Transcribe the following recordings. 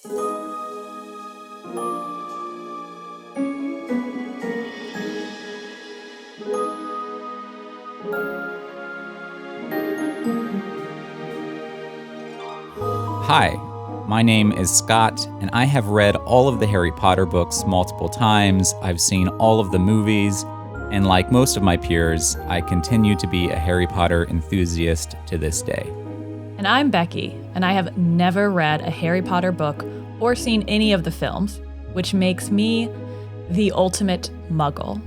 Hi, my name is Scott, and I have read all of the Harry Potter books multiple times. I've seen all of the movies, and like most of my peers, I continue to be a Harry Potter enthusiast to this day. And I'm Becki, and I have never read a Harry Potter book or seen any of the films, which makes me the ultimate Muggle.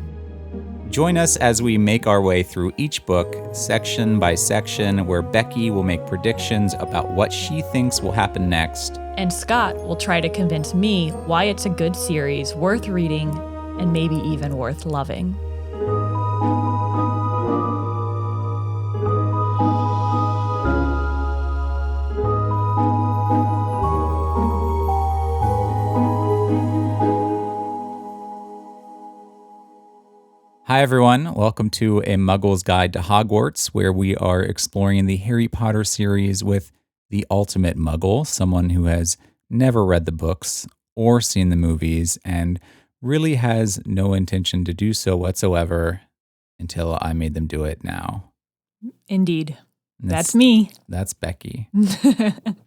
Join us as we make our way through each book, section by section, where Becki will make predictions about what she thinks will happen next. And Scott will try to convince me why it's a good series, worth reading, and maybe even worth loving. Hi everyone, welcome to A Muggle's Guide to Hogwarts, where we are exploring the Harry Potter series with the ultimate Muggle, someone who has never read the books or seen the movies and really has no intention to do so whatsoever until I made them do it now. Indeed. That's me. That's Becki.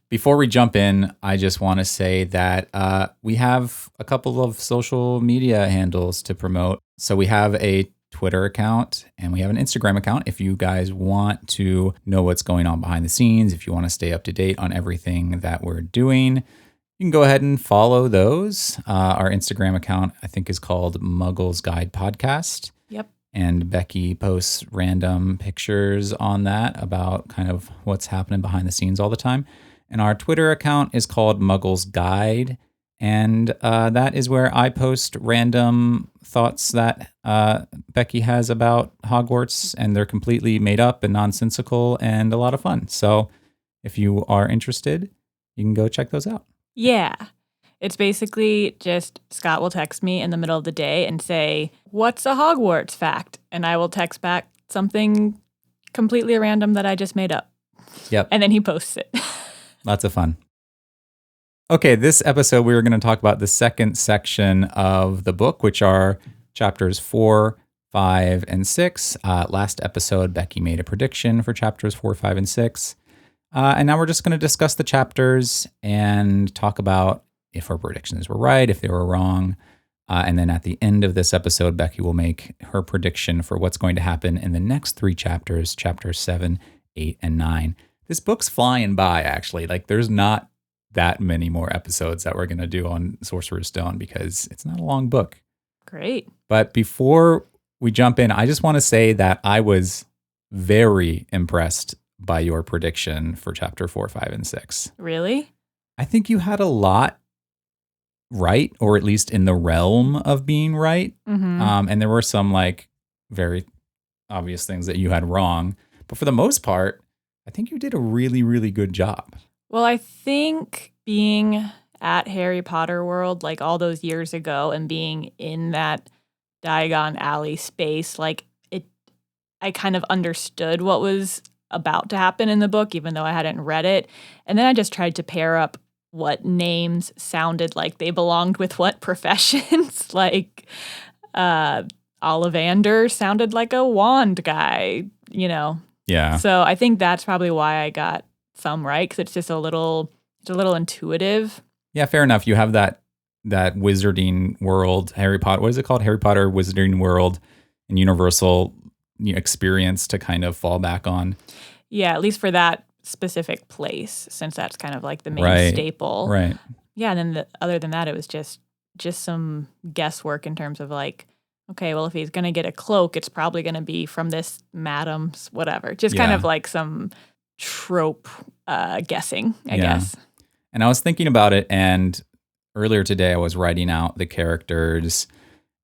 Before we jump in, I just want to say that we have a couple of social media handles to promote. So we have a Twitter account and we have an Instagram account. If you guys want to know what's going on behind the scenes, if you want to stay up to date on everything that we're doing, you can go ahead and follow those. Our Instagram account, I think, is called Muggle's Guide Podcast. Yep. And Becki posts random pictures on that about kind of what's happening behind the scenes all the time. And our Twitter account is called Muggle's Guide. And that is where I post random thoughts that Becki has about Hogwarts. And they're completely made up and nonsensical and a lot of fun. So if you are interested, you can go check those out. Yeah. It's basically just Scott will text me in the middle of the day and say, "What's a Hogwarts fact?" And I will text back something completely random that I just made up. Yep. And then he posts it. Lots of fun. Okay, this episode we are going to talk about the second section of the book, which are chapters 4, 5, and 6. Last episode, Becki made a prediction for chapters 4, 5, and 6. And now we're just going to discuss the chapters and talk about if our predictions were right, if they were wrong. And then at the end of this episode, Becki will make her prediction for what's going to happen in the next 3 chapters, chapters 7, 8, and 9. This book's flying by, actually. Like, there's not that many more episodes that we're going to do on Sorcerer's Stone because it's not a long book. Great. But before we jump in, I just want to say that I was very impressed by your prediction for chapter 4, 5, and 6. Really? I think you had a lot right, or at least in the realm of being right. Mm-hmm. And there were some like very obvious things that you had wrong. But for the most part, I think you did a really, really good job. Well, I think being at Harry Potter World, like all those years ago, and being in that Diagon Alley space, like I kind of understood what was about to happen in the book, even though I hadn't read it. And then I just tried to pair up what names sounded like they belonged with what professions. Like Ollivander sounded like a wand guy, you know. Yeah. So I think that's probably why I got some right, because it's just a little intuitive. Yeah, fair enough. You have that wizarding world, Harry Potter. What is it called? Harry Potter Wizarding World and Universal experience to kind of fall back on. Yeah, at least for that specific place, since that's kind of like the main staple. Right. Yeah, and then other than that, it was just some guesswork in terms of like, okay, well, if he's going to get a cloak, it's probably going to be from this madam's whatever. Just kind of like some trope guessing, I guess. And I was thinking about it, and earlier today I was writing out the characters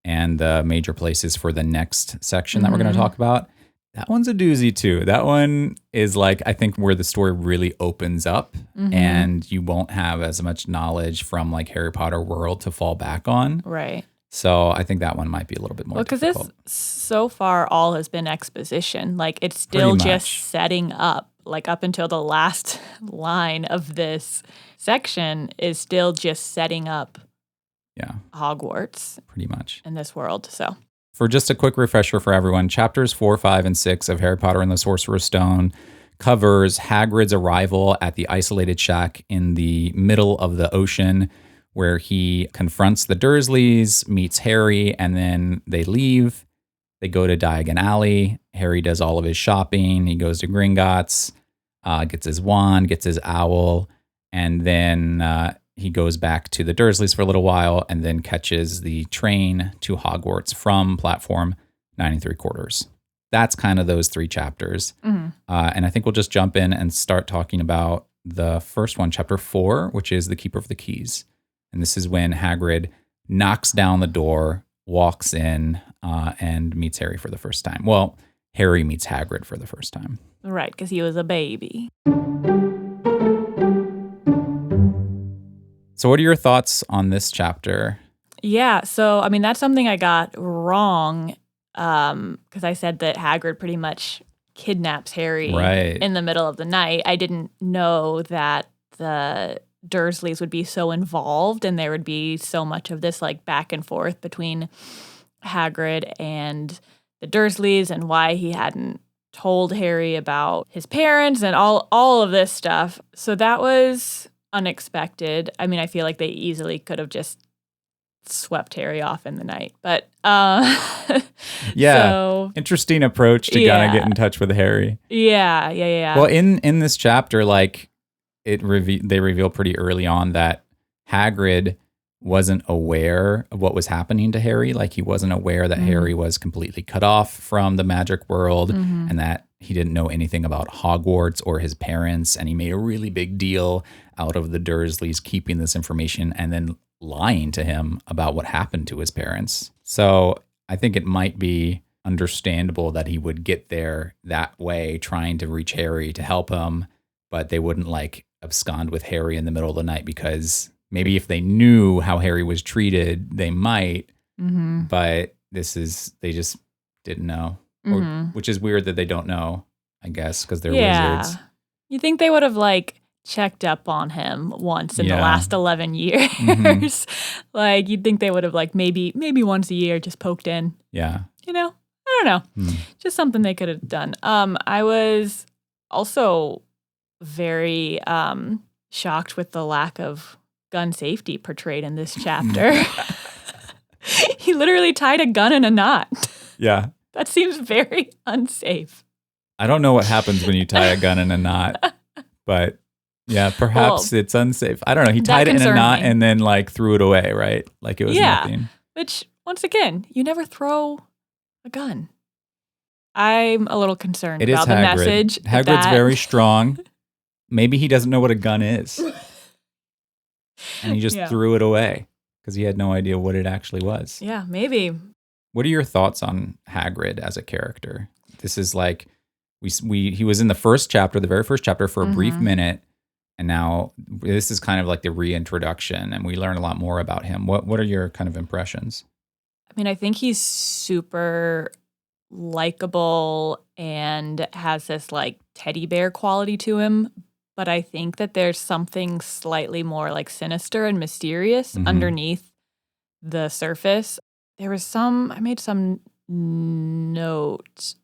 and the major places for the next section that we're going to talk about. That one's a doozy too. That one is like, I think, where the story really opens up and you won't have as much knowledge from like Harry Potter world to fall back on. Right. So I think that one might be a little bit more difficult. Because this so far all has been exposition. Like it's still just setting up, like up until the last line of this section is still just setting up Yeah, Hogwarts pretty much. in this world. So, For just a quick refresher for everyone, chapters 4, 5, and 6 of Harry Potter and the Sorcerer's Stone covers Hagrid's arrival at the isolated shack in the middle of the ocean, where he confronts the Dursleys, meets Harry, and then they leave. They go to Diagon Alley. Harry does all of his shopping. He goes to Gringotts, gets his wand, gets his owl, and then he goes back to the Dursleys for a little while and then catches the train to Hogwarts from platform 9 3/4. That's kind of those 3 chapters. And I think we'll just jump in and start talking about the first one, chapter 4, which is the Keeper of the Keys. And this is when Hagrid knocks down the door, walks in, and meets Harry for the first time. Well, Harry meets Hagrid for the first time. right, because he was a baby. So what are your thoughts on this chapter? Yeah, so, I mean, that's something I got wrong because I said that Hagrid pretty much kidnaps Harry Right. in the middle of the night. I didn't know that the Dursleys would be so involved and there would be so much of this like back and forth between Hagrid and the Dursleys and why he hadn't told Harry about his parents and all of this stuff. So that was unexpected. I mean, I feel like they easily could have just swept Harry off in the night. But Yeah. so, Interesting approach to kind Yeah. of get in touch with Harry. yeah. Well, in this chapter, like they reveal pretty early on that Hagrid wasn't aware of what was happening to Harry. Like he wasn't aware that Harry was completely cut off from the magic world and that he didn't know anything about Hogwarts or his parents. And he made a really big deal out of the Dursleys keeping this information and then lying to him about what happened to his parents. So I think it might be understandable that he would get there that way, trying to reach Harry to help him, but they wouldn't like abscond with Harry in the middle of the night because maybe if they knew how Harry was treated, they might, but they just didn't know, which is weird that they don't know, I guess, because they're wizards. You think they would have like checked up on him once in the Yeah. last 11 years. Like you'd think they would have like maybe once a year just poked in. Yeah. You know? I don't know. Just something they could have done. I was also very shocked with the lack of gun safety portrayed in this chapter. He literally tied a gun in a knot. Yeah. That seems very unsafe. I don't know what happens when you tie a gun in a knot, but yeah, perhaps it's unsafe. I don't know. He tied it in a knot and then like threw it away, right? Like it was nothing. Which, once again, you never throw a gun. I'm a little concerned It is about the Hagrid. message. Hagrid's very strong. Maybe he doesn't know what a gun is. And he just threw it away because he had no idea what it actually was. Yeah, maybe. What are your thoughts on Hagrid as a character? This is like, he was in the first chapter, the very first chapter for a brief minute. And now this is kind of like the reintroduction and we learn a lot more about him. What are your kind of impressions? I mean, I think he's super likable and has this like teddy bear quality to him. But I think that there's something slightly more like sinister and mysterious underneath the surface. There was I made some note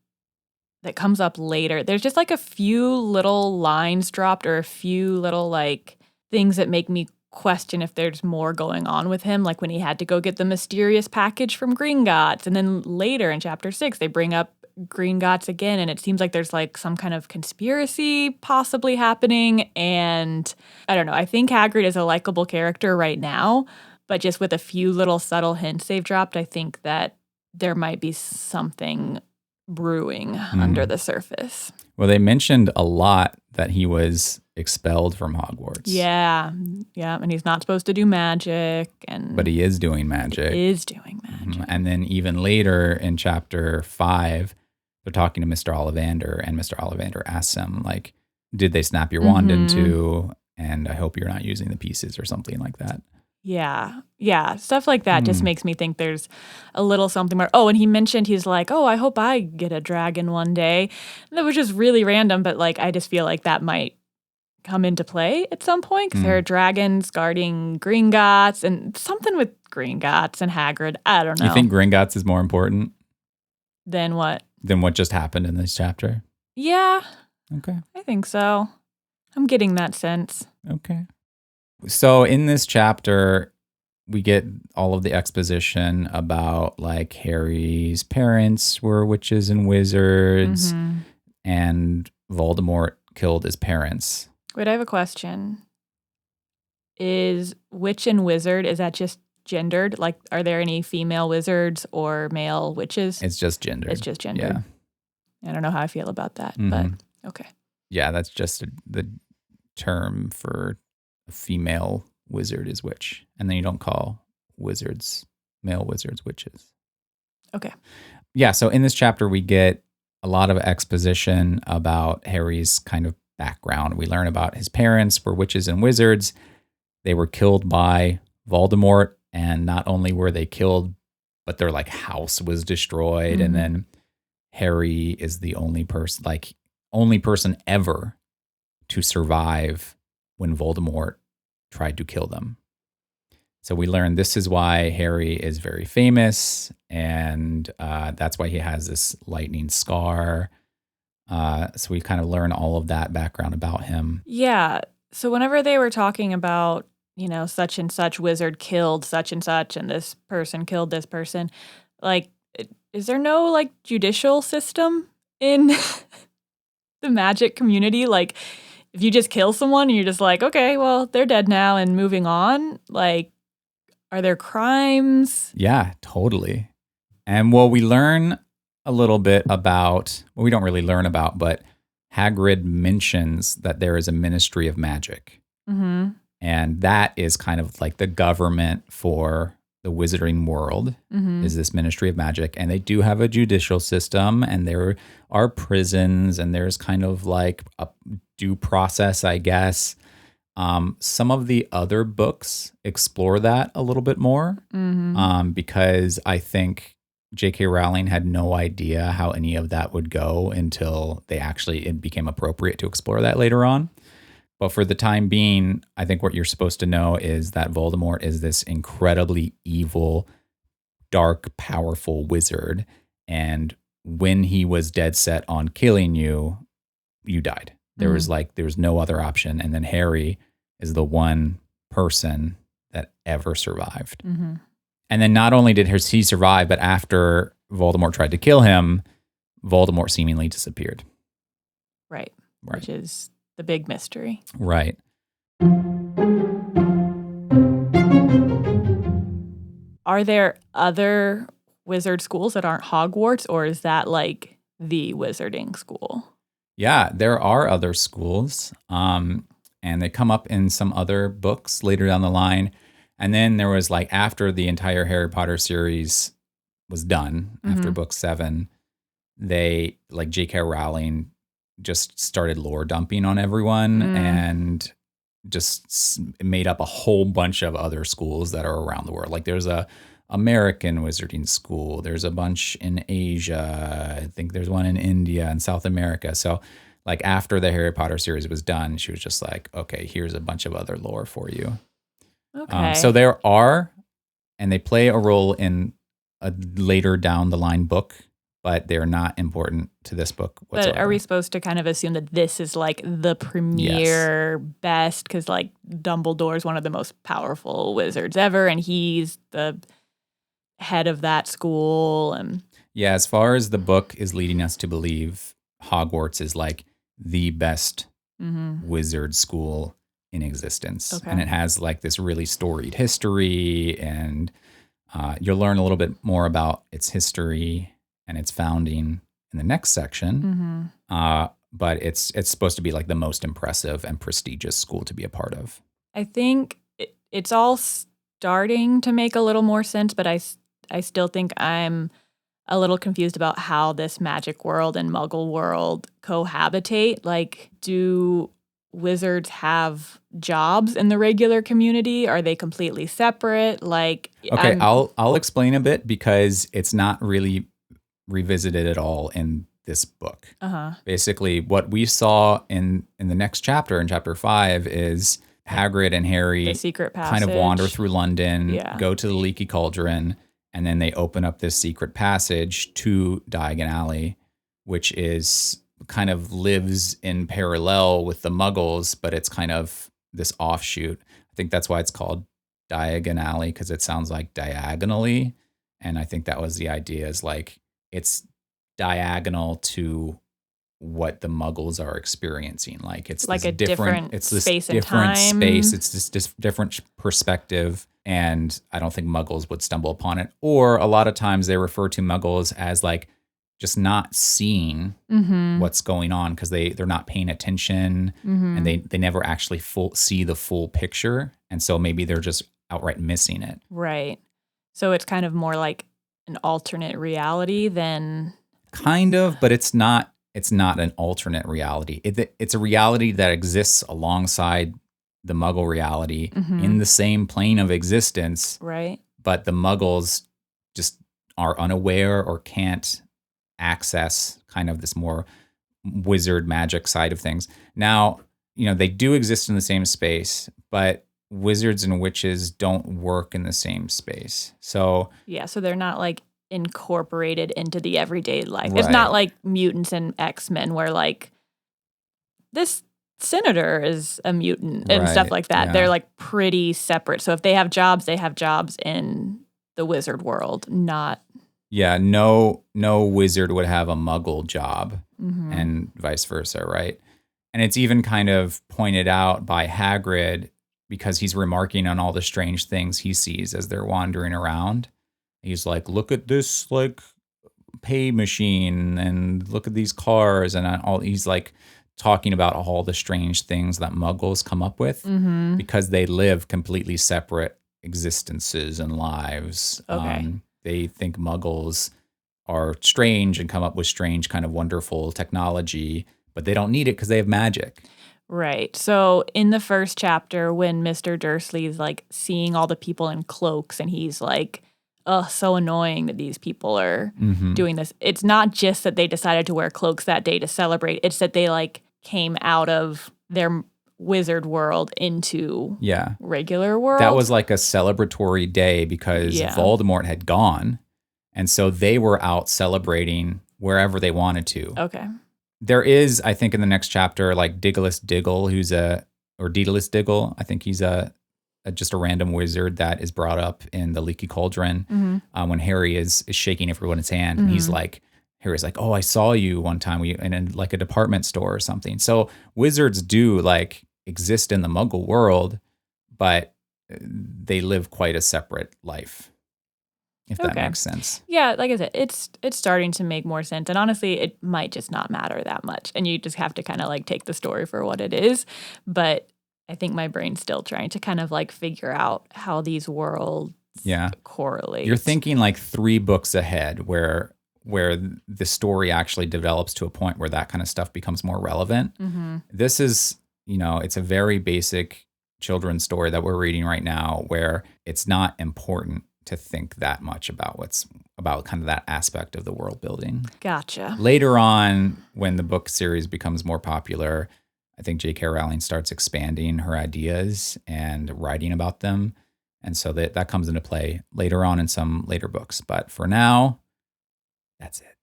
that comes up later. There's just like a few little lines dropped or a few little like things that make me question if there's more going on with him, like when he had to go get the mysterious package from Gringotts. And then later in chapter 6, they bring up Gringotts again, and it seems like there's like some kind of conspiracy possibly happening. And I don't know. I think Hagrid is a likable character right now, but just with a few little subtle hints they've dropped, I think that there might be something brewing under the surface. Well, they mentioned a lot that he was expelled from Hogwarts. Yeah, and he's not supposed to do magic. But he is doing magic. And then even later in chapter 5, they're talking to Mr. Ollivander, and Mr. Ollivander asks him, like, did they snap your wand into, and I hope you're not using the pieces or something like that. Yeah, stuff like that just makes me think there's a little something more. Oh, and he mentioned, he's like, oh, I hope I get a dragon one day. That was just really random, but like I just feel like that might come into play at some point because there are dragons guarding Gringotts and something with Gringotts and Hagrid. I don't know. You think Gringotts is more important Then what? than what just happened in this chapter? Yeah, Okay. I think so. I'm getting that sense. Okay. So in this chapter, we get all of the exposition about like Harry's parents were witches and wizards, and Voldemort killed his parents. Wait, I have a question. Is witch and wizard, is that just gendered? Like, are there any female wizards or male witches? It's just gendered. It's just gendered. Yeah. I don't know how I feel about that, but okay. Yeah, that's just the term for a female wizard is witch. And then you don't call male wizards, witches. Okay. Yeah, so in this chapter, we get a lot of exposition about Harry's kind of background. We learn about his parents were witches and wizards. They were killed by Voldemort, and not only were they killed, but their like house was destroyed. And then Harry is the only person ever to survive when Voldemort tried to kill them. So we learn this is why Harry is very famous, and that's why he has this lightning scar. So we kind of learn all of that background about him. Yeah. So whenever they were talking about, such and such wizard killed such and such, and this person killed this person, like, is there no like judicial system in the magic community? Like, if you just kill someone and you're just like, okay, well, they're dead now and moving on, like, are there crimes? Yeah, totally. And we learn a little bit about, we don't really learn about, but Hagrid mentions that there is a Ministry of Magic. And that is kind of like the government for the wizarding world, is this Ministry of Magic. And they do have a judicial system, and there are prisons, and there's kind of like a due process, I guess. Some of the other books explore that a little bit more, because I think J.K. Rowling had no idea how any of that would go until it became appropriate to explore that later on. But for the time being, I think what you're supposed to know is that Voldemort is this incredibly evil, dark, powerful wizard. And when he was dead set on killing you, you died. There was no other option. And then Harry is the one person that ever survived. And then not only did he survive, but after Voldemort tried to kill him, Voldemort seemingly disappeared. Right. Which is the big mystery. Right. Are there other wizard schools that aren't Hogwarts, or is that like the wizarding school? Yeah, there are other schools, and they come up in some other books later down the line. And then there was like after the entire Harry Potter series was done, after book 7, they like J.K. Rowling just started lore dumping on everyone and just made up a whole bunch of other schools that are around the world. Like there's a American wizarding school. There's a bunch in Asia. I think there's one in India and South America. So like after the Harry Potter series was done, she was just like, okay, here's a bunch of other lore for you. Okay. So there are, and they play a role in a later down the line book, but they're not important to this book whatsoever. But are we supposed to kind of assume that this is like the premier best? Because like Dumbledore's one of the most powerful wizards ever, and he's the head of that school. And yeah, as far as the book is leading us to believe, Hogwarts is like the best wizard school in existence. Okay. And it has like this really storied history, and you'll learn a little bit more about its history and its founding in the next section. But it's supposed to be like the most impressive and prestigious school to be a part of. I think it's all starting to make a little more sense, but I still think I'm a little confused about how this magic world and Muggle world cohabitate. Like, do wizards have jobs in the regular community? Are they completely separate? Like, okay, I'll explain a bit because it's not really revisited at all in this book. Uh-huh. Basically, what we saw in the next chapter, in chapter 5, is Hagrid and The Harry secret passage. kind of wander through London, Yeah. go to the Leaky Cauldron, and then they open up this secret passage to Diagon Alley, which is kind of lives in parallel with the Muggles, but it's kind of this offshoot. I think that's why it's called Diagon Alley, because it sounds like diagonally. And I think that was the idea, is like it's diagonal to what the Muggles are experiencing. Like it's like this a different it's this space and different time. space. It's this different perspective. And I don't think Muggles would stumble upon it. Or a lot of times they refer to Muggles as like just not seeing what's going on because they're not paying attention and they never actually see the full picture. And so maybe they're just outright missing it. Right. So it's kind of more like an alternate reality than... Kind of, but it's not an alternate reality. It's a reality that exists alongside the Muggle reality in the same plane of existence. Right. But the Muggles just are unaware or can't access kind of this more wizard magic side of things. Now, they do exist in the same space, but wizards and witches don't work in the same space. So yeah, so they're not like incorporated into the everyday life. Right. It's not like mutants and X-Men where like this senator is a mutant and stuff like that. Yeah. They're like pretty separate. So if they have jobs in the wizard world, not... Yeah, no wizard would have a Muggle job and vice versa, right? And it's even kind of pointed out by Hagrid because he's remarking on all the strange things he sees as they're wandering around. He's like, look at this like pay machine and look at these cars and all. He's like talking about all the strange things that Muggles come up with because they live completely separate existences and lives. Okay. They think Muggles are strange and come up with strange kind of wonderful technology, but they don't need it because they have magic. Right. So in the first chapter, when Mr. Dursley's like seeing all the people in cloaks and he's like, oh, so annoying that these people are doing this. It's not just that they decided to wear cloaks that day to celebrate. It's that they like came out of their wizard world into regular world. That was like a celebratory day because Voldemort had gone. And so they were out celebrating wherever they wanted to. Okay. There is, I think in the next chapter, like Daedalus Diggle, or Daedalus Diggle. I think he's just a random wizard that is brought up in the Leaky Cauldron when Harry is shaking everyone's hand. And Harry's like, oh, I saw you one time in like a department store or something. So wizards do like exist in the Muggle world, but they live quite a separate life, if that makes sense. Yeah, like I said, it's starting to make more sense. And honestly, it might just not matter that much. And you just have to kind of like take the story for what it is. But I think my brain's still trying to kind of like figure out how these worlds correlate. You're thinking like 3 books ahead where the story actually develops to a point where that kind of stuff becomes more relevant. This is, it's a very basic children's story that we're reading right now where it's not important to think that much about kind of that aspect of the world building. Gotcha. Later on, when the book series becomes more popular, I think J.K. Rowling starts expanding her ideas and writing about them. And so that comes into play later on in some later books. But for now, that's it.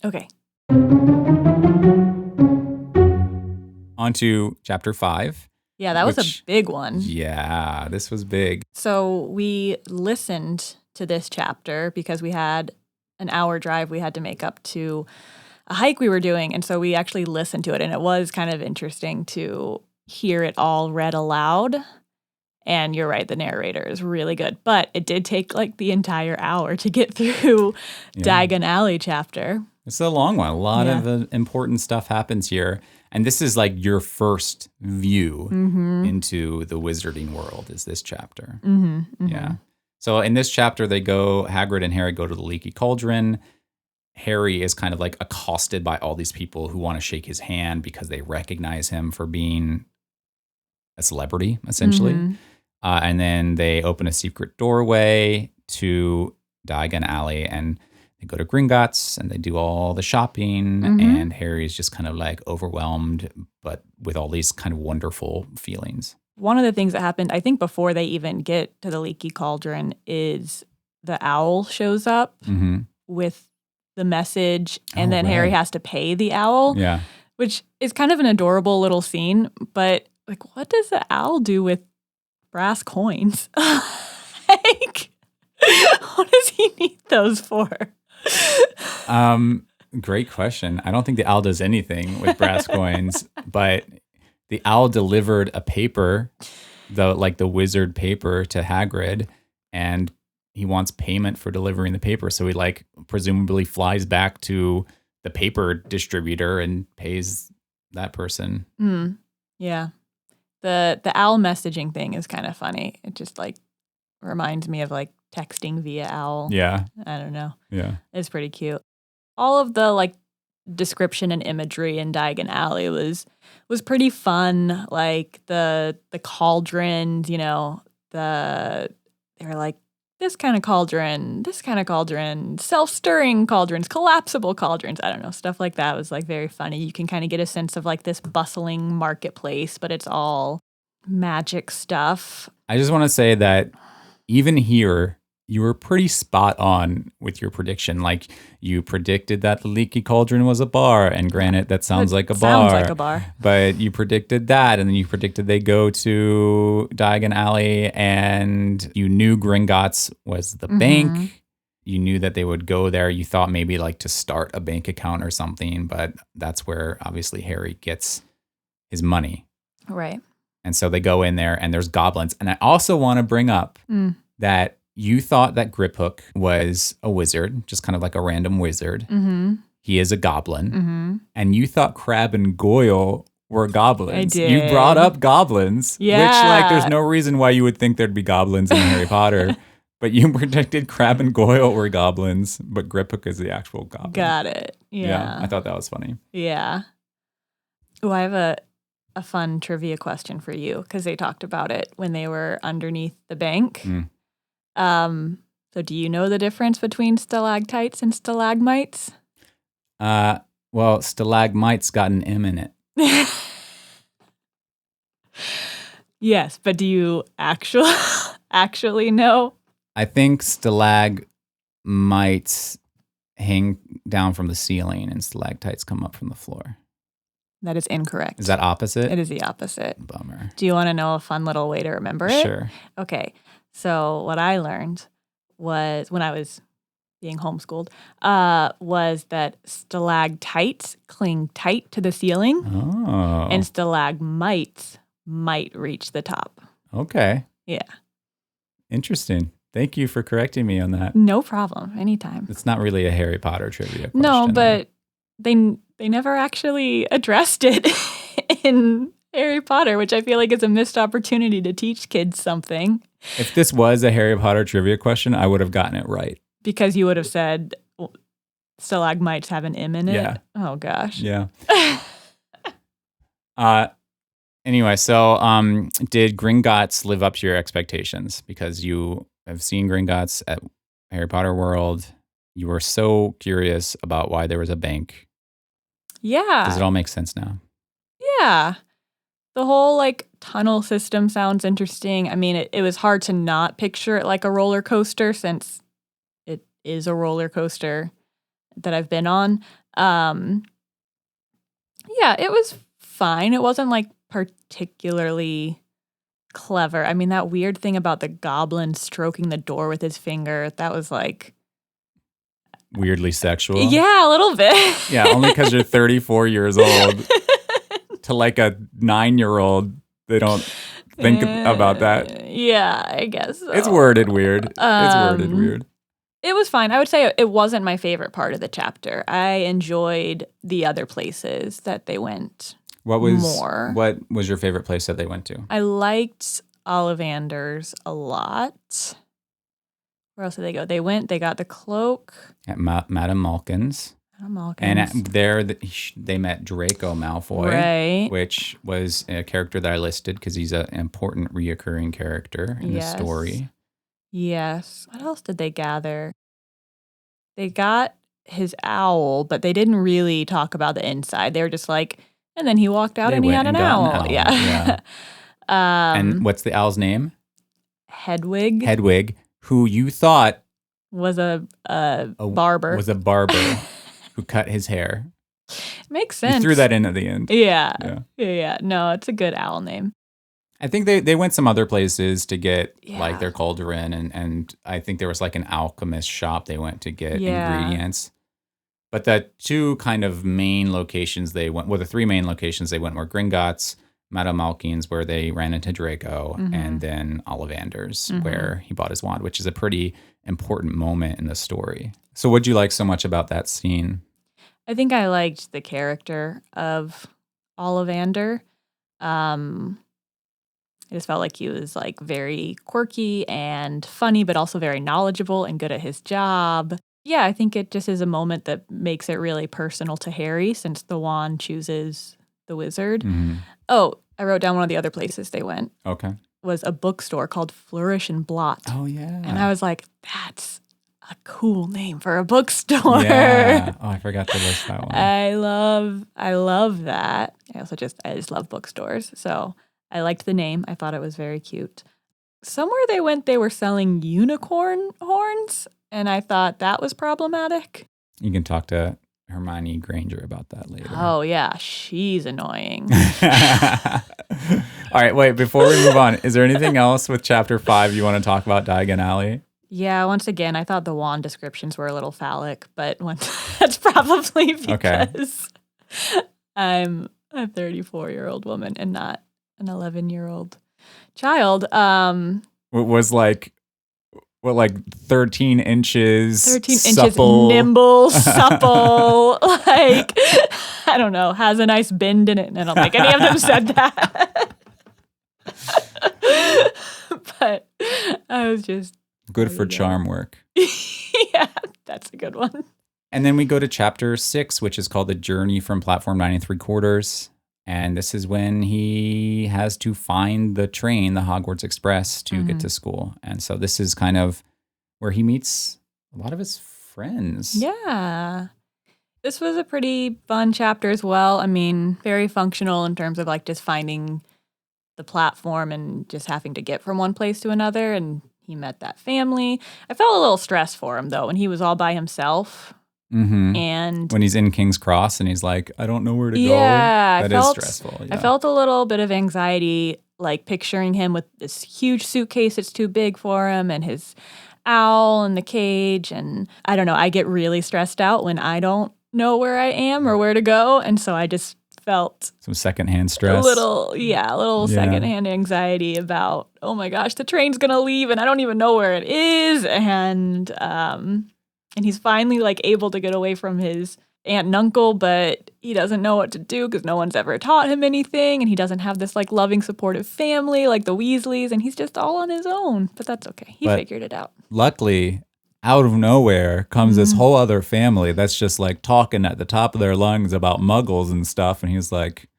Okay. On to chapter 5. Yeah, that was a big one. Yeah, this was big. So we listened to this chapter because we had an hour drive we had to make up to a hike we were doing. And so we actually listened to it. And it was kind of interesting to hear it all read aloud. And you're right, the narrator is really good. But it did take like the entire hour to get through Diagon Alley chapter. It's a long one. A lot of important stuff happens here. And this is like your first view into the wizarding world is this chapter. Yeah. So in this chapter, Hagrid and Harry go to the Leaky Cauldron. Harry is kind of like accosted by all these people who want to shake his hand because they recognize him for being a celebrity, essentially. And then they open a secret doorway to Diagon Alley, and they go to Gringotts and they do all the shopping, and Harry's just kind of like overwhelmed, but with all these kind of wonderful feelings. One of the things that happened, I think before they even get to the leaky cauldron, is the owl shows up with the message, and then Harry has to pay the owl, which is kind of an adorable little scene. But like, what does the owl do with brass coins? Like, what does he need those for? Great question. I don't think the owl does anything with brass coins, but the owl delivered a paper, the wizard paper, to Hagrid, and he wants payment for delivering the paper. So he presumably flies back to the paper distributor and pays that person. Yeah. The owl messaging thing is kind of funny. It just reminds me of texting via owl. Yeah. I don't know. Yeah. It's pretty cute. All of the description and imagery in Diagon Alley was pretty fun. Like the cauldrons, they were like, this kind of cauldron, self-stirring cauldrons, collapsible cauldrons. I don't know. Stuff like that was very funny. You can kind of get a sense of this bustling marketplace, but it's all magic stuff. I just want to say that even here, you were pretty spot on with your prediction. You predicted that the leaky cauldron was a bar, and granted, that sounds like a bar. Sounds like a bar. But you predicted that, and then you predicted they go to Diagon Alley, and you knew Gringotts was the bank. You knew that they would go there. You thought maybe to start a bank account or something, but that's where obviously Harry gets his money. Right. And so they go in there, and there's goblins. And I also want to bring up that you thought that Griphook was a wizard, just kind of like a random wizard. He is a goblin. And you thought Crabbe and Goyle were goblins. I did. You brought up goblins, Yeah. which there's no reason why you would think there'd be goblins in Harry Potter. But you predicted Crabbe and Goyle were goblins, but Griphook is the actual goblin. Got it. Yeah. I thought that was funny. Yeah. Oh, I have a fun trivia question for you, because they talked about it when they were underneath the bank. So do you know the difference between stalactites and stalagmites? Well, stalagmites got an M in it. Yes, but do you actually know? I think stalagmites hang down from the ceiling and stalactites come up from the floor. That is incorrect. Is that opposite? It is the opposite. Bummer. Do you want to know a fun little way to remember it? Sure. Okay. So what I learned was, when I was being homeschooled, was that stalactites cling tight to the ceiling, and stalagmites might reach the top. Okay. Yeah. Interesting. Thank you for correcting me on that. No problem. Anytime. It's not really a Harry Potter trivia question. No, but they never actually addressed it in Harry Potter, which I feel like is a missed opportunity to teach kids something. If this was a Harry Potter trivia question, I would have gotten it right. Because you would have said stalagmites have an M in it? Yeah. Oh, gosh. Yeah. Anyway, so did Gringotts live up to your expectations? Because you have seen Gringotts at Harry Potter World. You were so curious about why there was a bank. Yeah. Does it all make sense now? Yeah. The whole tunnel system sounds interesting. I mean, it was hard to not picture it like a roller coaster, since it is a roller coaster that I've been on. Yeah, it was fine. It wasn't particularly clever. I mean, that weird thing about the goblin stroking the door with his finger, that was Weirdly sexual? Yeah, a little bit. Yeah, only because you're 34 years old. To a 9-year-old, they don't think about that. Yeah, I guess so. It's worded weird. It was fine. I would say it wasn't my favorite part of the chapter. I enjoyed the other places that they went more. What was your favorite place that they went to? I liked Ollivander's a lot. Where else did they go? They got the cloak. At Madame Malkin's. And there they met Draco Malfoy, right, which was a character that I listed because he's an important reoccurring character in the story. Yes. What else did they gather? They got his owl, but they didn't really talk about the inside. They were just like, and then he walked out They and he went had and an got an owl. owl, Yeah. yeah. And what's the owl's name? Hedwig Hedwig, who you thought was a barber. Was a barber who cut his hair. Makes sense. You threw that in at the end. Yeah. No, it's a good owl name. I think they went some other places to get like their cauldron, and I think there was like an alchemist shop they went to get ingredients. But the two kind of main locations they went, well, the three main locations they went were Gringotts, Madame Malkin's, where they ran into Draco, and then Ollivander's, where he bought his wand, which is a pretty important moment in the story. So what'd you like so much about that scene? I think I liked the character of Ollivander. I just felt like he was like very quirky and funny, but also very knowledgeable and good at his job. Yeah, I think it just is a moment that makes it really personal to Harry since the wand chooses the wizard. Oh, I wrote down one of the other places they went. Okay. Was a bookstore called Flourish and Blot. Oh, yeah. And I was like, that's a cool name for a bookstore. Yeah. Oh, I forgot to list that one. I love that. I just love bookstores. So I liked the name. I thought it was very cute. Somewhere they went, they were selling unicorn horns, and I thought that was problematic. You can talk to Hermione Granger about that later. Oh, yeah. She's annoying. All right, wait, before we move on, is there anything else with Chapter 5 you want to talk about Diagon Alley? Yeah, once again, I thought the wand descriptions were a little phallic, but that's probably because I'm a 34-year-old woman and not an 11-year-old child. It was like 13 inches 13 supple. Inches nimble, supple, like, I don't know, has a nice bend in it. And I don't think any of them said that. But I was just... Good for charm work. Yeah, that's a good one. And then we go to Chapter 6, which is called The Journey from Platform 9 3/4. And this is when he has to find the train, the Hogwarts Express, to get to school. And so this is kind of where he meets a lot of his friends. Yeah. This was a pretty fun chapter as well. I mean, very functional in terms of like just finding the platform and just having to get from one place to another. And he met that family. I felt a little stressed for him, though, when he was all by himself. And when he's in King's Cross and he's like, I don't know where to go. That is stressful. Yeah. I felt a little bit of anxiety, like picturing him with this huge suitcase that's too big for him and his owl in the cage. And I don't know, I get really stressed out when I don't know where I am or where to go. And so I just felt some secondhand stress. A little secondhand anxiety about, oh my gosh, the train's gonna leave and I don't even know where it is. And he's finally like able to get away from his aunt and uncle, but he doesn't know what to do because no one's ever taught him anything. And he doesn't have this like loving, supportive family like the Weasleys. And he's just all on his own. But that's okay. He figured it out. Luckily, out of nowhere comes this whole other family that's just like talking at the top of their lungs about muggles and stuff. And he's like,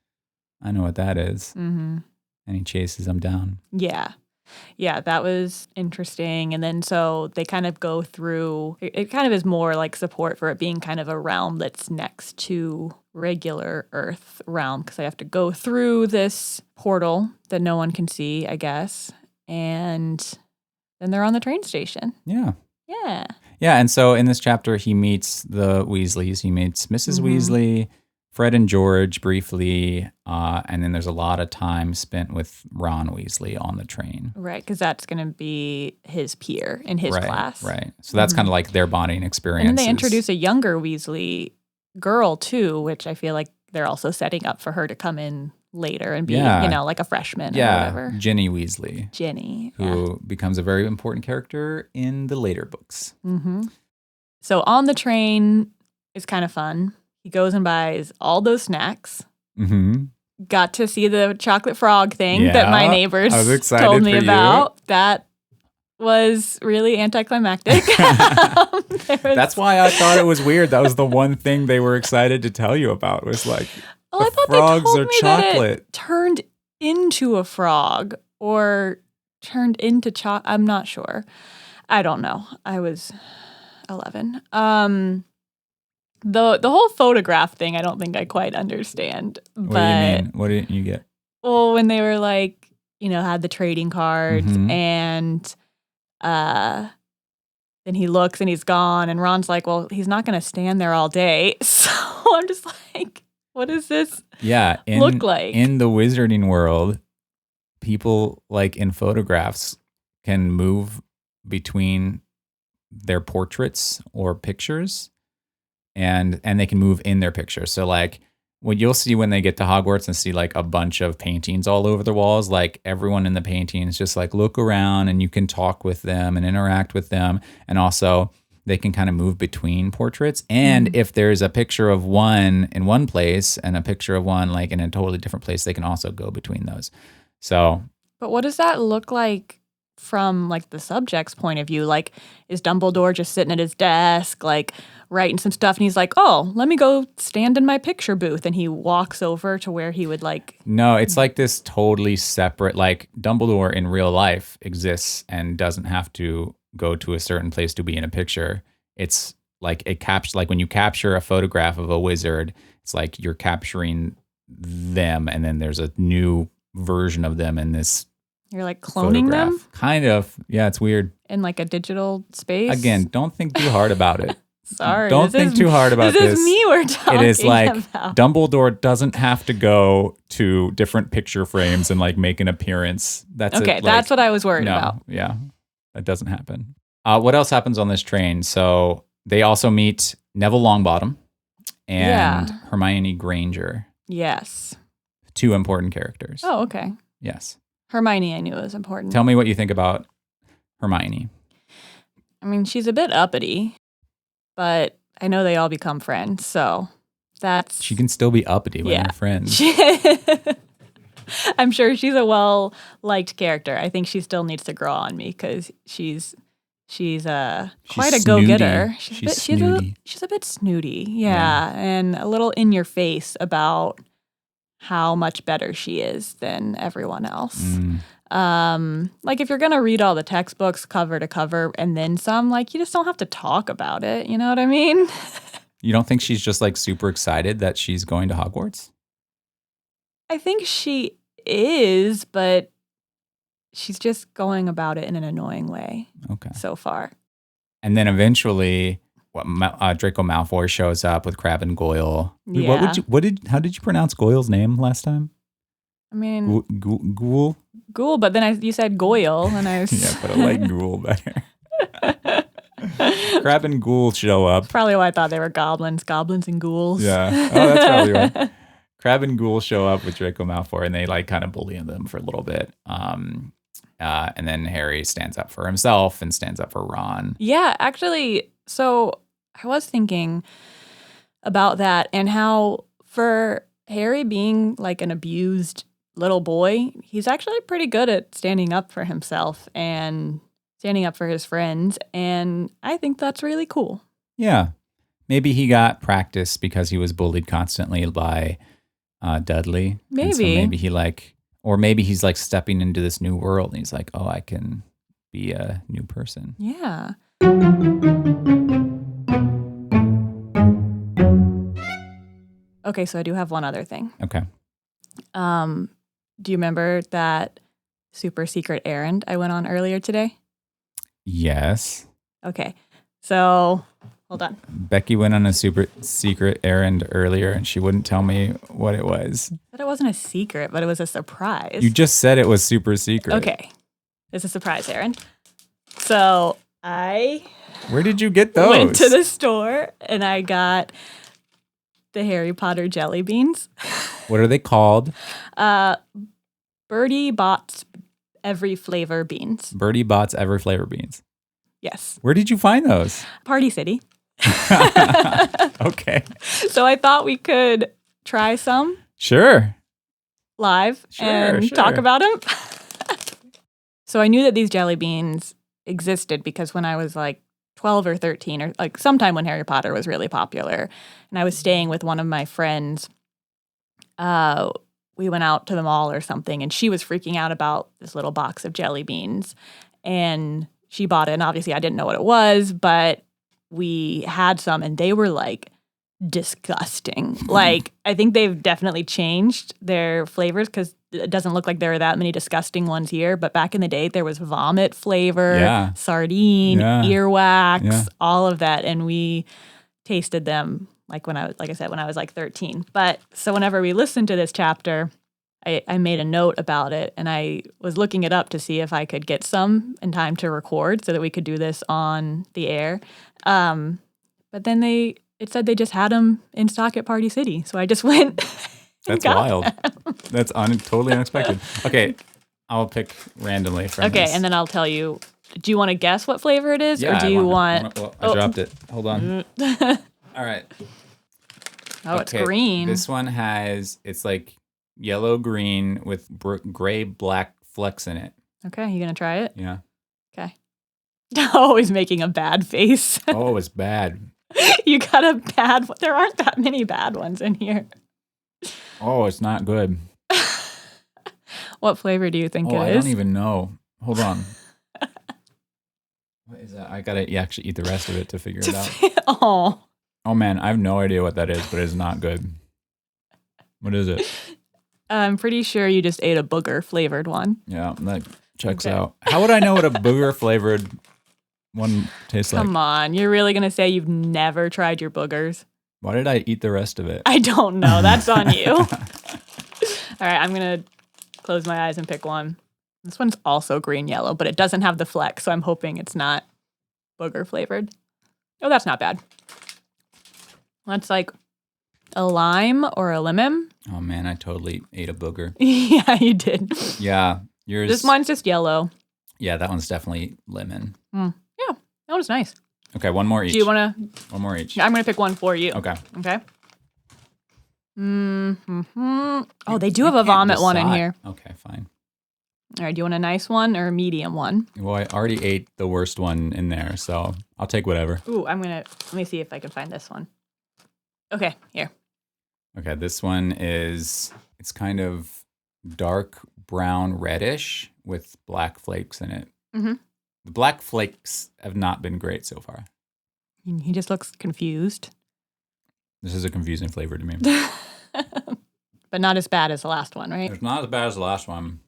I know what that is. And he chases them down. Yeah, that was interesting. And then so they kind of go through, it kind of is more like support for it being kind of a realm that's next to regular Earth realm because they have to go through this portal that no one can see, I guess. And then they're on the train station. Yeah. Yeah, and so in this chapter, he meets the Weasleys. He meets Mrs. Weasley, Fred and George briefly, and then there's a lot of time spent with Ron Weasley on the train. Right, because that's going to be his peer in his class. Right, so that's kind of like their bonding experience. And then they introduce a younger Weasley girl, too, which I feel like they're also setting up for her to come in later and be, like a freshman or whatever. Ginny Weasley. Who becomes a very important character in the later books. So on the train is kind of fun. He goes and buys all those snacks. Got to see the chocolate frog thing that my neighbors told me about. That was really anticlimactic. That's why I thought it was weird. That was the one thing they were excited to tell you about. Was like, I thought frogs they told are me chocolate. That it turned into a frog or turned into chocolate. I'm not sure. I don't know. I was 11. The whole photograph thing, I don't think I quite understand. What do you mean? What didn't you get? Well, when they were like, had the trading cards and then he looks and he's gone and Ron's like, well, he's not going to stand there all day. So I'm just like, what does this look like? In the wizarding world, people like in photographs can move between their portraits or pictures and they can move in their pictures. So like what you'll see when they get to Hogwarts and see like a bunch of paintings all over the walls, like everyone in the paintings just like look around and you can talk with them and interact with them. And also they can kind of move between portraits. And if there's a picture of one in one place and a picture of one like in a totally different place, they can also go between those. So, but what does that look like from like the subject's point of view? Like, is Dumbledore just sitting at his desk, like writing some stuff, and he's like, "Oh, let me go stand in my picture booth," and he walks over to where he would like? No, it's like this totally separate. Like Dumbledore in real life exists and doesn't have to go to a certain place to be in a picture. It's like like when you capture a photograph of a wizard, it's like you're capturing them, and then there's a new version of them in this. You're like cloning photograph. them? Kind of. Yeah, it's weird. In like a digital space? Again, don't think too hard about it. Sorry. Don't think too hard about this. This is me we're talking It is like about. Dumbledore doesn't have to go to different picture frames and like make an appearance. That's okay. That's what I was worried about. Yeah, that doesn't happen. What else happens on this train? So they also meet Neville Longbottom and Hermione Granger. Yes. 2 important characters. Oh, okay. Yes. Hermione I knew was important. Tell me what you think about Hermione. I mean, she's a bit uppity, but I know they all become friends, so that's... She can still be uppity when they're friends. I'm sure she's a well-liked character. I think she still needs to grow on me because she's quite a go-getter. She's a bit snooty, and a little in your face about how much better she is than everyone else. Like if you're gonna read all the textbooks cover to cover and then some, like you just don't have to talk about it. You know what I mean? You don't think she's just like super excited that she's going to Hogwarts? I think she is, but she's just going about it in an annoying way. Okay. So far. And then eventually, Draco Malfoy shows up with Crabbe and Goyle. Yeah. How did you pronounce Goyle's name last time? I mean, Ghoul. Ghoul, but then you said Goyle, and I was yeah, but I like Ghoul better. Crabbe and Ghoul show up. Probably why I thought they were goblins and ghouls. Yeah. Oh, that's probably why. Crabbe and Ghoul show up with Draco Malfoy, and they like kind of bully them for a little bit. And then Harry stands up for himself and stands up for Ron. Yeah, actually, so I was thinking about that and how for Harry being like an abused little boy, he's actually pretty good at standing up for himself and standing up for his friends. And I think that's really cool. Yeah. Maybe he got practice because he was bullied constantly by Dudley. Maybe. So maybe he maybe he's like stepping into this new world and he's like, oh, I can be a new person. Yeah. Okay, so I do have one other thing. Okay. Do you remember that super secret errand I went on earlier today? Yes. Okay, so hold on. Becki went on a super secret errand earlier and she wouldn't tell me what it was. But it wasn't a secret, but it was a surprise. You just said it was super secret. Okay, it's a surprise errand. So Where did you get those? Went to the store and I got the Harry Potter jelly beans. What are they called? Bertie Bott's Every Flavor beans. Bertie Bott's Every Flavor beans. Yes. Where did you find those? Party City. Okay. So I thought we could try some. Sure. Live and talk about them. So I knew that these jelly beans existed because when I was like 12 or 13 or like sometime when Harry Potter was really popular and I was staying with one of my friends, we went out to the mall or something and she was freaking out about this little box of jelly beans and she bought it and obviously I didn't know what it was, but we had some and they were like disgusting. Like, I think they've definitely changed their flavors because it doesn't look like there are that many disgusting ones here. But back in the day, there was vomit flavor, sardine, earwax, all of that. And we tasted them like when I was like 13. But so whenever we listened to this chapter, I made a note about it and I was looking it up to see if I could get some in time to record so that we could do this on the air. But then it said they just had them in stock at Party City. So I just went. That's wild. That's totally unexpected. Okay, I'll pick randomly from this. Okay, and then I'll tell you. Do you want to guess what flavor it is? Or do you want... I dropped it. Hold on. All right. Oh, it's green. This one it's like yellow-green with gray-black flecks in it. Okay, you going to try it? Yeah. Okay. Always making a bad face. Oh, it's bad. You got a bad one. There aren't that many bad ones in here. Oh, it's not good. What flavor do you think it is? I don't even know. Hold on. What is that? I got to actually eat the rest of it to figure it out. Oh, man. I have no idea what that is, but it's not good. What is it? I'm pretty sure you just ate a booger flavored one. Yeah, that checks out. How would I know what a booger flavored one tastes like? Come on. You're really going to say you've never tried your boogers? Why did I eat the rest of it? I don't know. That's on you. All right, I'm going to close my eyes and pick one. This one's also green-yellow, but it doesn't have the fleck, so I'm hoping it's not booger flavored. Oh, that's not bad. That's like a lime or a lemon. Oh, man, I totally ate a booger. Yeah, you did. Yeah, yours. This one's just yellow. Yeah, that one's definitely lemon. Yeah, that one's nice. Okay, one more each. Do you want to? One more each. Yeah, I'm going to pick one for you. Okay. Okay. Mm-hmm. Oh, they do have a vomit one in here. Okay, fine. All right, do you want a nice one or a medium one? Well, I already ate the worst one in there, so I'll take whatever. Ooh, let me see if I can find this one. Okay, here. Okay, this one it's kind of dark brown reddish with black flakes in it. Mm-hmm. The black flakes have not been great so far. He just looks confused. This is a confusing flavor to me. But not as bad as the last one, right? It's not as bad as the last one.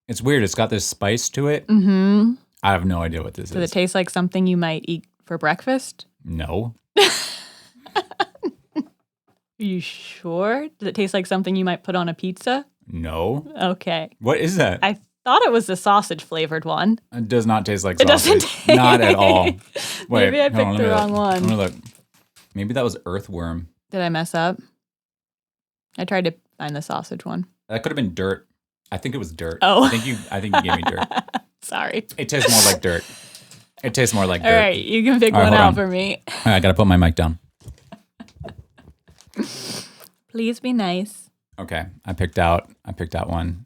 It's weird. It's got this spice to it. Mm-hmm. I have no idea what this is. Does it taste like something you might eat for breakfast? No. Are you sure? Does it taste like something you might put on a pizza? No. Okay. What is that? I thought it was the sausage flavored one. It does not taste like sausage. It doesn't taste. Not at all. Wait, maybe I picked the wrong one. I'm gonna look. Maybe that was earthworm. Did I mess up? I tried to find the sausage one. That could have been dirt. I think it was dirt. Oh. I think you gave me dirt. Sorry. It tastes more like dirt. It tastes more like dirt. All right, you can pick one out for me. All right, I gotta put my mic down. Please be nice. Okay, I picked out one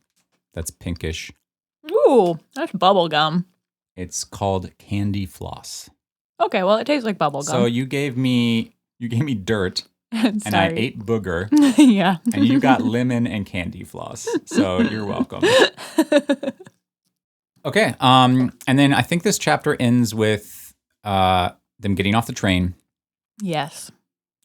that's pinkish. Ooh, that's bubble gum. It's called candy floss. Okay, well, it tastes like bubble gum. So you gave me dirt, and I ate booger. Yeah. And you got lemon and candy floss. So you're welcome. Okay, and then I think this chapter ends with them getting off the train. Yes.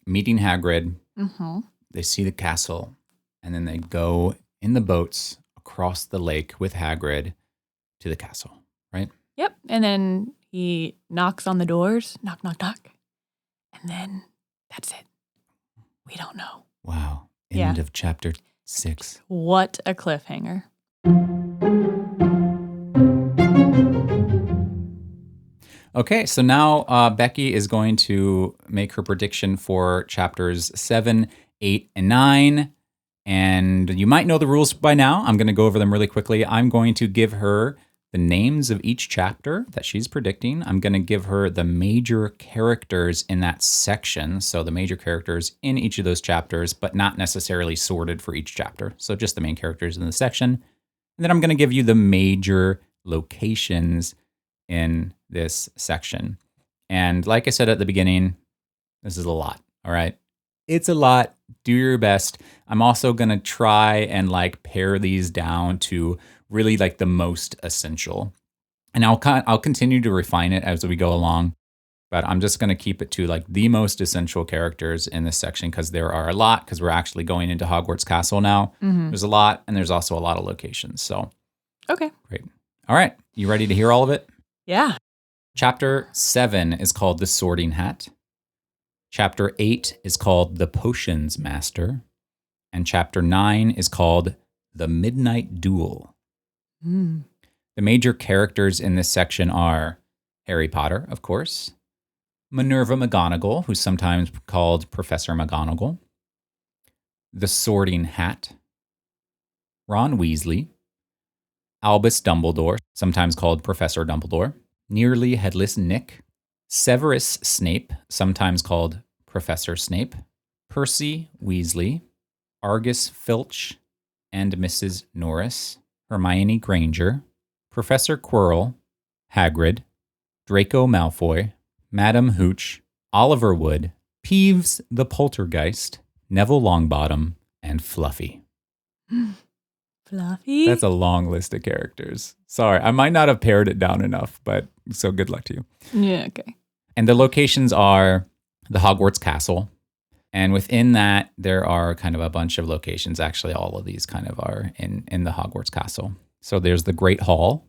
Meeting Hagrid. Mm-hmm. They see the castle, and then they go in the boats across the lake with Hagrid to the castle, right? Yep. And then he knocks on the doors. Knock, knock, knock. And then that's it. We don't know. Wow. End of chapter 6. What a cliffhanger. Okay, so now Becki is going to make her prediction for chapters 7, 8, and 9. And you might know the rules by now. I'm going to go over them really quickly. I'm going to give her the names of each chapter that she's predicting. I'm going to give her the major characters in that section. So the major characters in each of those chapters, but not necessarily sorted for each chapter. So just the main characters in the section. And then I'm going to give you the major locations in this section. And like I said at the beginning, this is a lot, all right? It's a lot. Do your best. I'm also going to try and pare these down to really the most essential. And I'll continue to refine it as we go along. But I'm just going to keep it to like the most essential characters in this section because there are a lot, because we're actually going into Hogwarts Castle now. There's a lot, and there's also a lot of locations. So, Okay. great. All right. You ready to hear all of it? Yeah. Chapter 7 is called The Sorting Hat. Chapter 8 is called The Potions Master. And Chapter 9 is called The Midnight Duel. Mm. The major characters in this section are Harry Potter, of course, Minerva McGonagall, who's sometimes called Professor McGonagall, the Sorting Hat, Ron Weasley, Albus Dumbledore, sometimes called Professor Dumbledore, Nearly Headless Nick, Severus Snape, sometimes called Professor Snape, Percy Weasley, Argus Filch and Mrs. Norris, Hermione Granger, Professor Quirrell, Hagrid, Draco Malfoy, Madam Hooch, Oliver Wood, Peeves the Poltergeist, Neville Longbottom, and Fluffy. Fluffy? That's a long list of characters. Sorry, I might not have pared it down enough, but so good luck to you. Yeah, okay. And the locations are the Hogwarts Castle. And within that, there are kind of a bunch of locations. Actually, all of these kind of are in the Hogwarts Castle. So there's the Great Hall,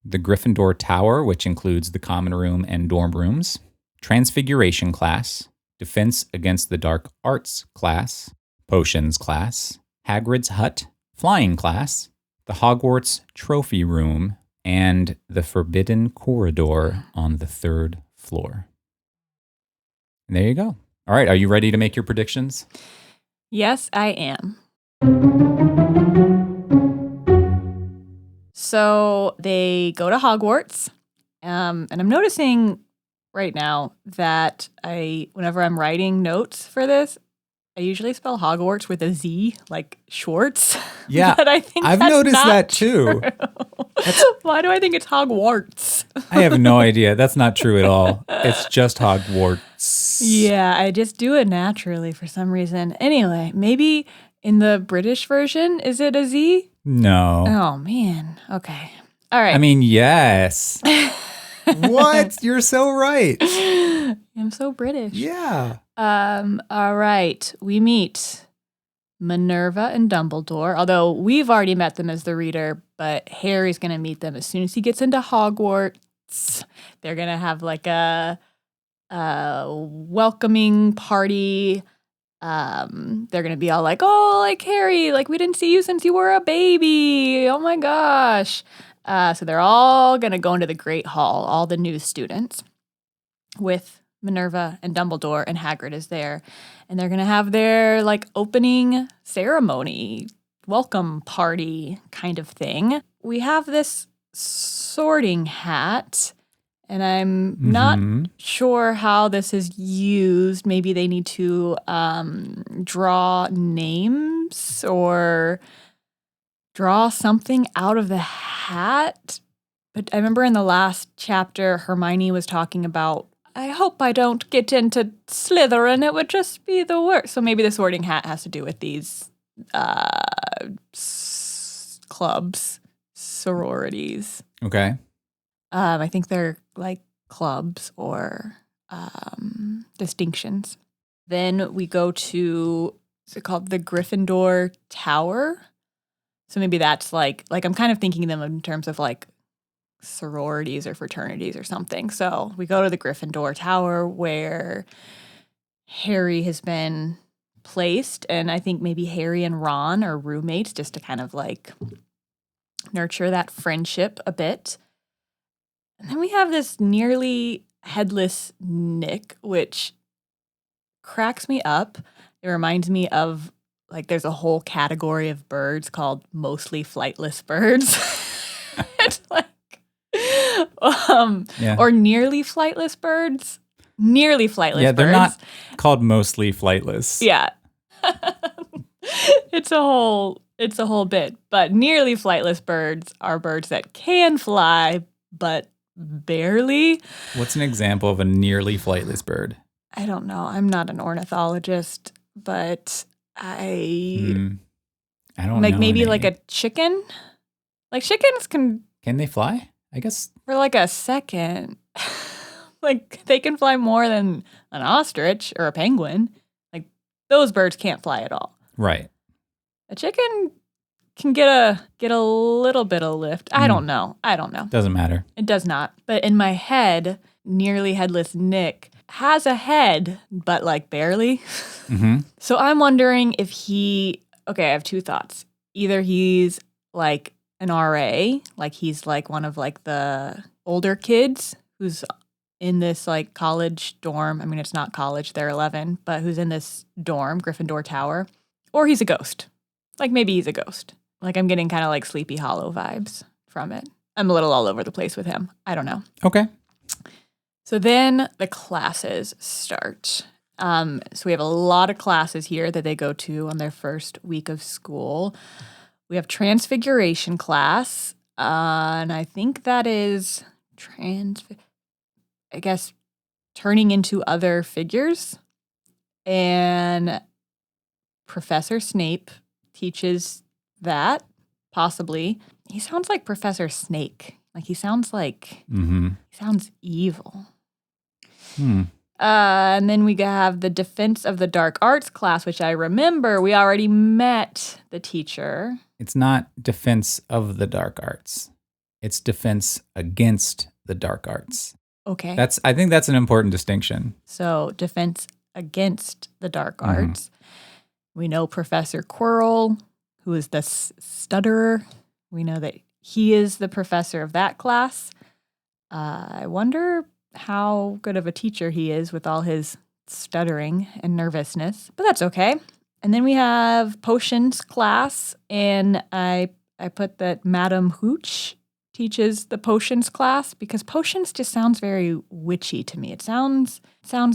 the Gryffindor Tower, which includes the common room and dorm rooms, Transfiguration class, Defense Against the Dark Arts class, Potions class, Hagrid's Hut, Flying class, the Hogwarts Trophy Room, and the Forbidden Corridor on the 3rd floor. And there you go. All right, are you ready to make your predictions? Yes, I am. So they go to Hogwarts, and I'm noticing right now that whenever I'm writing notes for this, I usually spell Hogwarts with a Z, like Schwartz. Yeah, but I think I've that's noticed not that too. Why do I think it's Hogwarts? I have no idea. That's not true at all. It's just Hogwarts. Yeah, I just do it naturally for some reason. Anyway, maybe in the British version, is it a Z? No. Oh, man. Okay. All right. I mean, yes. What? You're so right. I'm so British. Yeah. All right. We meet Minerva and Dumbledore, although we've already met them as the reader, but Harry's going to meet them as soon as he gets into Hogwarts. They're going to have like a welcoming party. They're going to be all like, oh, like Harry, like we didn't see you since you were a baby. Oh my gosh. So they're all going to go into the Great Hall, all the new students, with Minerva and Dumbledore, and Hagrid is there. And they're going to have their like opening ceremony, welcome party kind of thing. We have this sorting hat, and I'm not sure how this is used. Maybe they need to draw names or draw something out of the hat. But I remember in the last chapter, Hermione was talking about, I hope I don't get into Slytherin. It would just be the worst. So maybe the sorting hat has to do with these clubs, sororities. Okay. I think they're like clubs or distinctions. Then we go to, is it called the Gryffindor Tower? So maybe that's like I'm kind of thinking them in terms of like sororities or fraternities or something. So we go to the Gryffindor Tower where Harry has been placed, and I think maybe Harry and Ron are roommates just to kind of like nurture that friendship a bit. And then we have this nearly headless Nick, which cracks me up. It reminds me of like there's a whole category of birds called mostly flightless birds. It's like or nearly flightless birds. Nearly flightless birds. Yeah, they're not called mostly flightless. Yeah. It's a whole bit. But nearly flightless birds are birds that can fly, but barely. What's an example of a nearly flightless bird? I don't know. I'm not an ornithologist, but I don't like know maybe any. like a chicken. Like chickens can they fly? I guess for like a second. Like, they can fly more than an ostrich or a penguin. Like, those birds can't fly at all. Right. A chicken can get a little bit of lift. I don't know. Doesn't matter. It does not. But in my head, nearly headless Nick has a head, but like barely. Mm-hmm. So I'm wondering if I have two thoughts. Either he's like an RA, like he's like one of like the older kids who's in this like college dorm. I mean, it's not college, they're 11, but who's in this dorm, Gryffindor Tower. Or he's a ghost. Like maybe he's a ghost. Like I'm getting kind of like Sleepy Hollow vibes from it. I'm a little all over the place with him. I don't know. Okay. So then the classes start. So we have a lot of classes here that they go to on their first week of school. We have Transfiguration class, and I think that is turning into other figures. And Professor Snape teaches that, possibly. He sounds like Professor Snake. Like he sounds evil. And then we have the Defense of the Dark Arts class, which I remember we already met the teacher. It's not Defense of the Dark Arts. It's Defense Against the Dark Arts. Okay. I think that's an important distinction. So Defense Against the Dark Arts. We know Professor Quirrell, who is the stutterer. We know that he is the professor of that class. I wonder how good of a teacher he is with all his stuttering and nervousness, but that's okay. And then we have Potions class, and I put that Madam Hooch teaches the Potions class because Potions just sounds very witchy to me. It sounds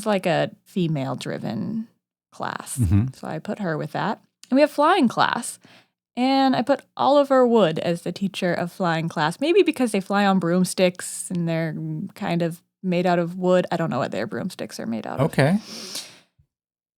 like a female-driven class, so I put her with that. And we have Flying class, and I put Oliver Wood as the teacher of Flying class, maybe because they fly on broomsticks and they're kind of made out of wood. I don't know what their broomsticks are made out of. Okay.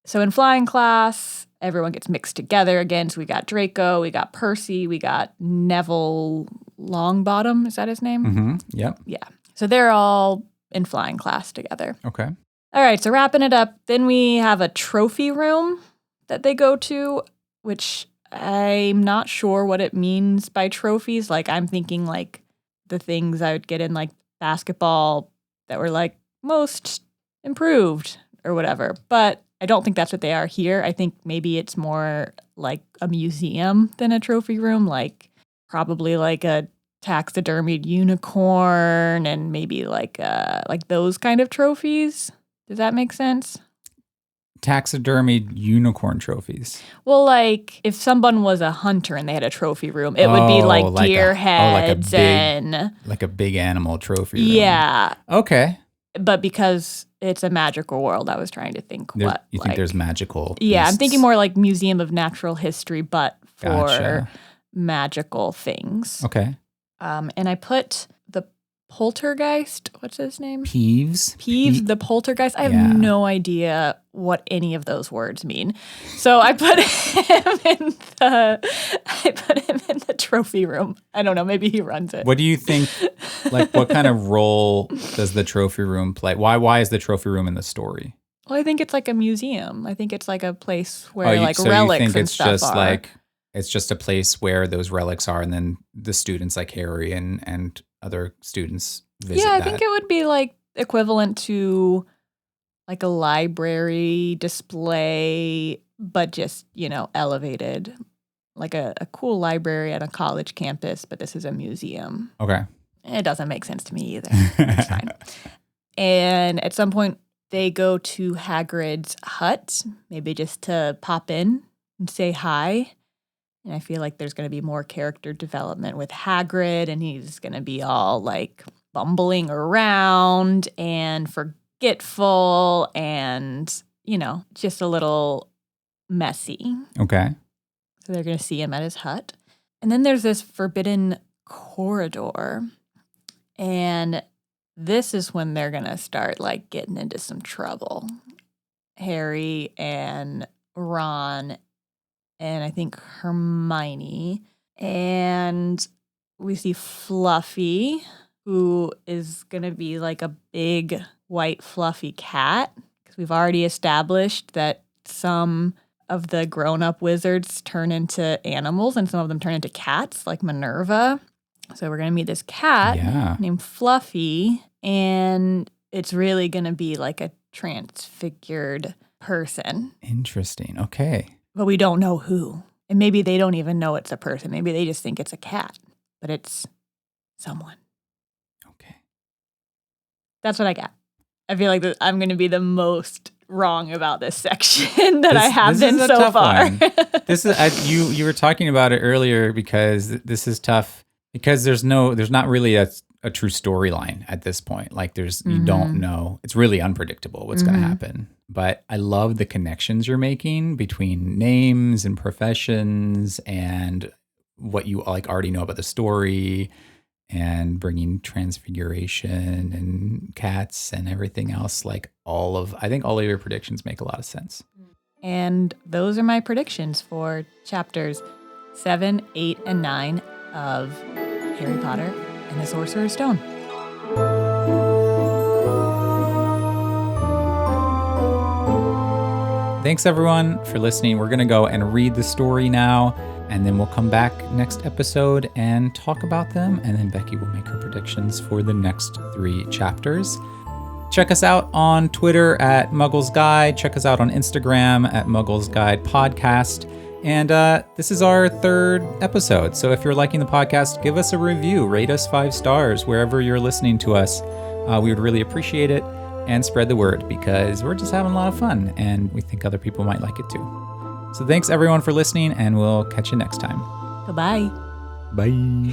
So in Flying class, everyone gets mixed together again. So we got Draco, we got Percy, we got Neville Longbottom. Is that his name? Mm-hmm. Yep. Yeah. So they're all in Flying class together. Okay. All right. So wrapping it up, then we have a trophy room that they go to, which I'm not sure what it means by trophies. Like I'm thinking like the things I would get in like basketball that were like most improved or whatever. But I don't think that's what they are here. I think maybe it's more like a museum than a trophy room, like probably like a taxidermied unicorn and maybe like those kind of trophies. Does that make sense? Taxidermied unicorn trophies. Well, like if someone was a hunter and they had a trophy room, it would be like deer heads like a big animal trophy room. Yeah. Okay. But because it's a magical world, I was trying to think You think there's magical Yeah, beasts? I'm thinking more like Museum of Natural History, but for Gotcha. magical things. Okay. And I put the poltergeist. What's his name? Peeves the poltergeist. I have no idea what any of those words mean. So I put him in the trophy room. I don't know. Maybe he runs it. What do you think? Like, what kind of role does the trophy room play? Why is the trophy room in the story? Well, I think it's like a museum. I think it's like a place where relics you think and it's stuff just are. like it's just a place where those relics are, and then the students like Harry and other students visit I that. think it would be like equivalent to like a library display, but just, elevated. Like a cool library at a college campus, but this is a museum. Okay. It doesn't make sense to me either. It's fine. And at some point, they go to Hagrid's hut, maybe just to pop in and say hi. And I feel like there's going to be more character development with Hagrid, and he's going to be all like bumbling around and forgetful and, just a little messy. Okay. So they're going to see him at his hut. And then there's this forbidden corridor. And this is when they're going to start like getting into some trouble. Harry and Ron and I think Hermione. And we see Fluffy who is going to be like a big white fluffy cat. Because we've already established that some of the grown-up wizards turn into animals and some of them turn into cats, like Minerva. So we're going to meet this cat named Fluffy, and it's really going to be like a transfigured person. Interesting. Okay. But we don't know who. And maybe they don't even know it's a person. Maybe they just think it's a cat, but it's someone. Okay. That's what I got. I feel like I'm going to be the most wrong about this section that I have been so far. This is you were talking about it earlier because this is tough because there's not really a true storyline at this point. Like you don't know. It's really unpredictable what's going to happen. But I love the connections you're making between names and professions and what you like already know about the story and bringing transfiguration and cats and everything else. Like I think all of your predictions make a lot of sense. And those are my predictions for chapters 7, 8, and 9 of Harry Potter and the Sorcerer's Stone. Thanks everyone for listening. We're going to go and read the story now, and then we'll come back next episode and talk about them. And then Becki will make her predictions for the next 3 chapters. Check us out on Twitter at Muggles Guide. Check us out on Instagram at Muggles Guide Podcast. And this is our 3rd episode. So if you're liking the podcast, give us a review. Rate us 5 stars wherever you're listening to us. We would really appreciate it. And spread the word because we're just having a lot of fun and we think other people might like it too. So thanks everyone for listening and we'll catch you next time. Goodbye. Bye.